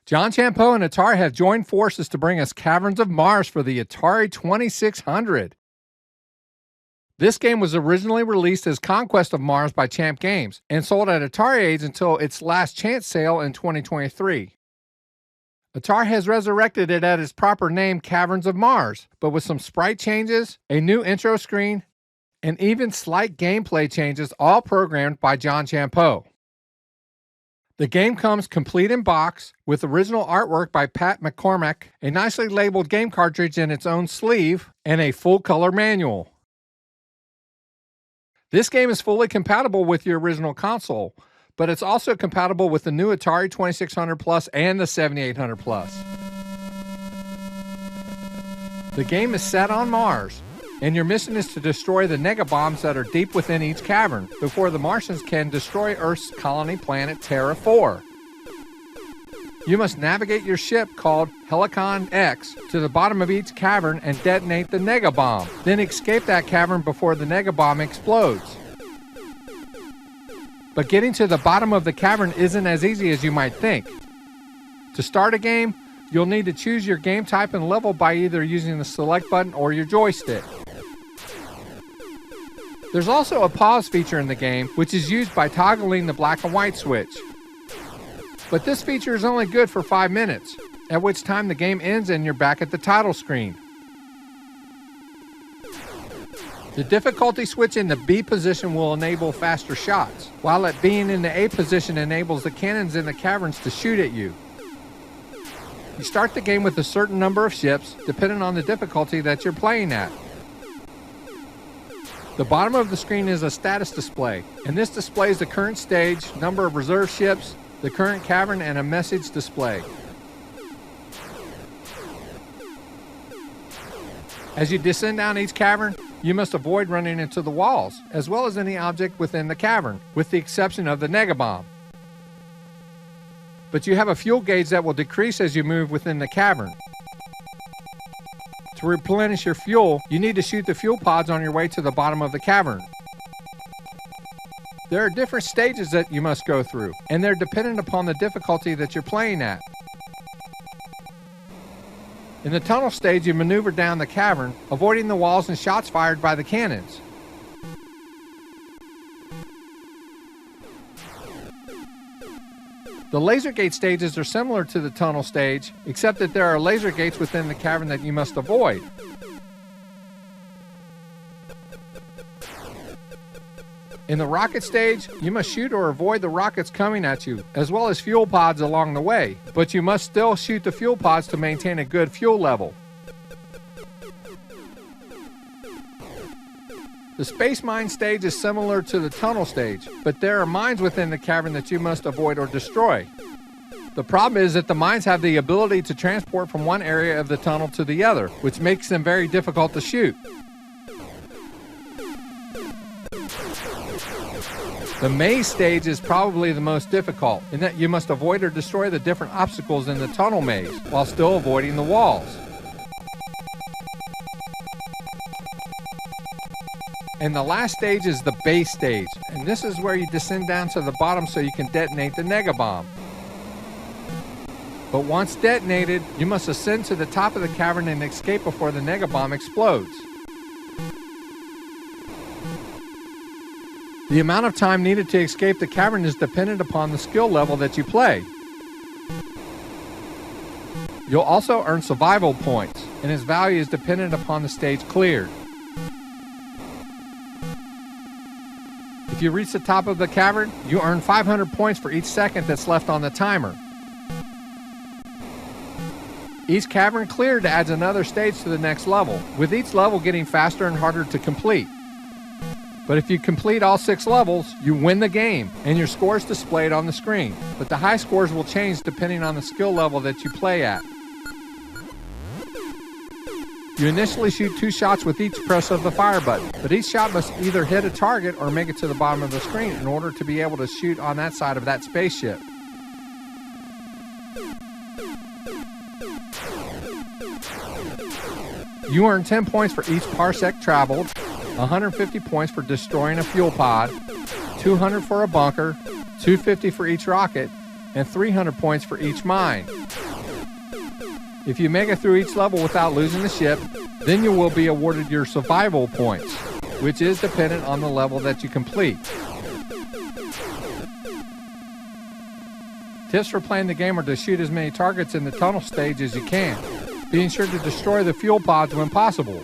John Champeau and Atari have joined forces to bring us Caverns of Mars for the Atari 2600. This game was originally released as Conquest of Mars by Champ Games and sold at Atari Age until its last chance sale in 2023. Atari has resurrected it at its proper name, Caverns of Mars, but with some sprite changes, a new intro screen, and even slight gameplay changes, all programmed by John Champeau. The game comes complete in box with original artwork by Pat McCormack, a nicely labeled game cartridge in its own sleeve, and a full-color manual. This game is fully compatible with your original console, but it's also compatible with the new Atari 2600 Plus and the 7800 Plus. The game is set on Mars, and your mission is to destroy the negabombs that are deep within each cavern before the Martians can destroy Earth's colony planet Terra 4. You must navigate your ship called Helicon X to the bottom of each cavern and detonate the negabomb, then escape that cavern before the negabomb explodes. But getting to the bottom of the cavern isn't as easy as you might think. To start a game, you'll need to choose your game type and level by either using the select button or your joystick. There's also a pause feature in the game, which is used by toggling the black and white switch. But this feature is only good for 5 minutes, at which time the game ends and you're back at the title screen. The difficulty switch in the B position will enable faster shots, while it being in the A position enables the cannons in the caverns to shoot at you. You start the game with a certain number of ships, depending on the difficulty that you're playing at. The bottom of the screen is a status display, and this displays the current stage, number of reserve ships, the current cavern, and a message display. As you descend down each cavern, you must avoid running into the walls, as well as any object within the cavern, with the exception of the negabomb. But you have a fuel gauge that will decrease as you move within the cavern. To replenish your fuel, you need to shoot the fuel pods on your way to the bottom of the cavern. There are different stages that you must go through, and they're dependent upon the difficulty that you're playing at. In the tunnel stage, you maneuver down the cavern, avoiding the walls and shots fired by the cannons. The laser gate stages are similar to the tunnel stage, except that there are laser gates within the cavern that you must avoid. In the rocket stage, you must shoot or avoid the rockets coming at you, as well as fuel pods along the way, but you must still shoot the fuel pods to maintain a good fuel level. The space mine stage is similar to the tunnel stage, but there are mines within the cavern that you must avoid or destroy. The problem is that the mines have the ability to transport from one area of the tunnel to the other, which makes them very difficult to shoot. The maze stage is probably the most difficult, in that you must avoid or destroy the different obstacles in the tunnel maze, while still avoiding the walls. And the last stage is the base stage, and this is where you descend down to the bottom so you can detonate the negabomb. But once detonated, you must ascend to the top of the cavern and escape before the negabomb explodes. The amount of time needed to escape the cavern is dependent upon the skill level that you play. You'll also earn survival points, and its value is dependent upon the stage cleared. If you reach the top of the cavern, you earn 500 points for each second that's left on the timer. Each cavern cleared adds another stage to the next level, with each level getting faster and harder to complete. But if you complete all 6 levels, you win the game, and your score is displayed on the screen. But the high scores will change depending on the skill level that you play at. You initially shoot 2 shots with each press of the fire button, but each shot must either hit a target or make it to the bottom of the screen in order to be able to shoot on that side of that spaceship. You earn 10 points for each parsec traveled, 150 points for destroying a fuel pod, 200 for a bunker, 250 for each rocket, and 300 points for each mine. If you make it through each level without losing the ship, then you will be awarded your survival points, which is dependent on the level that you complete. Tips for playing the game are to shoot as many targets in the tunnel stage as you can, being sure to destroy the fuel pods when possible.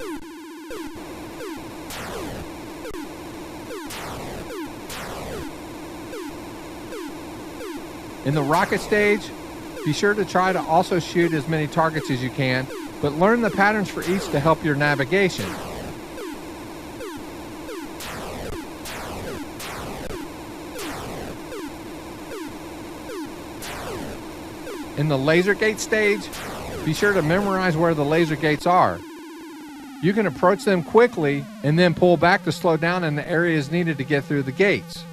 In the rocket stage, be sure to try to also shoot as many targets as you can, but learn the patterns for each to help your navigation. In the laser gate stage, be sure to memorize where the laser gates are. You can approach them quickly and then pull back to slow down in the areas needed to get through the gates.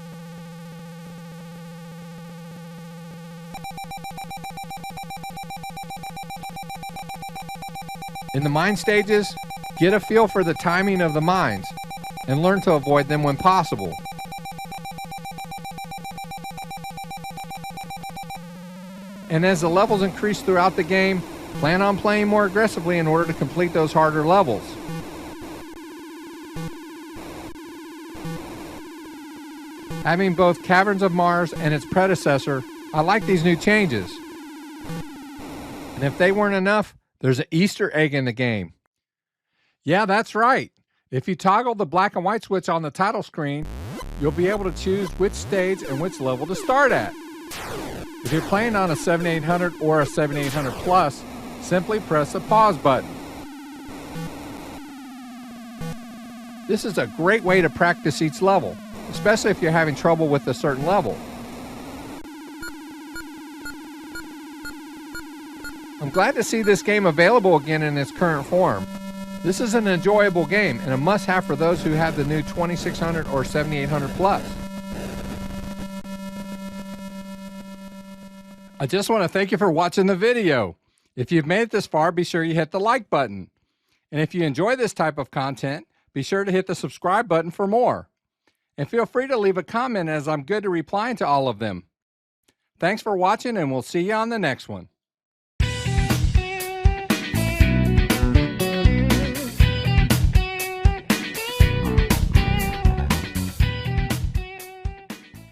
In the mine stages, get a feel for the timing of the mines and learn to avoid them when possible. And as the levels increase throughout the game, plan on playing more aggressively in order to complete those harder levels. Having both Caverns of Mars and its predecessor, I like these new changes. And if they weren't enough, there's an Easter egg in the game. Yeah, that's right. If you toggle the black and white switch on the title screen, you'll be able to choose which stage and which level to start at. If you're playing on a 7800 or a 7800 Plus, simply press the pause button. This is a great way to practice each level, especially if you're having trouble with a certain level. I'm glad to see this game available again in its current form. This is an enjoyable game and a must-have for those who have the new 2600 or 7800 Plus. I just want to thank you for watching the video. If you've made it this far, be sure you hit the like button. And if you enjoy this type of content, be sure to hit the subscribe button for more. And feel free to leave a comment, as I'm good to replying to all of them. Thanks for watching, and we'll see you on the next one.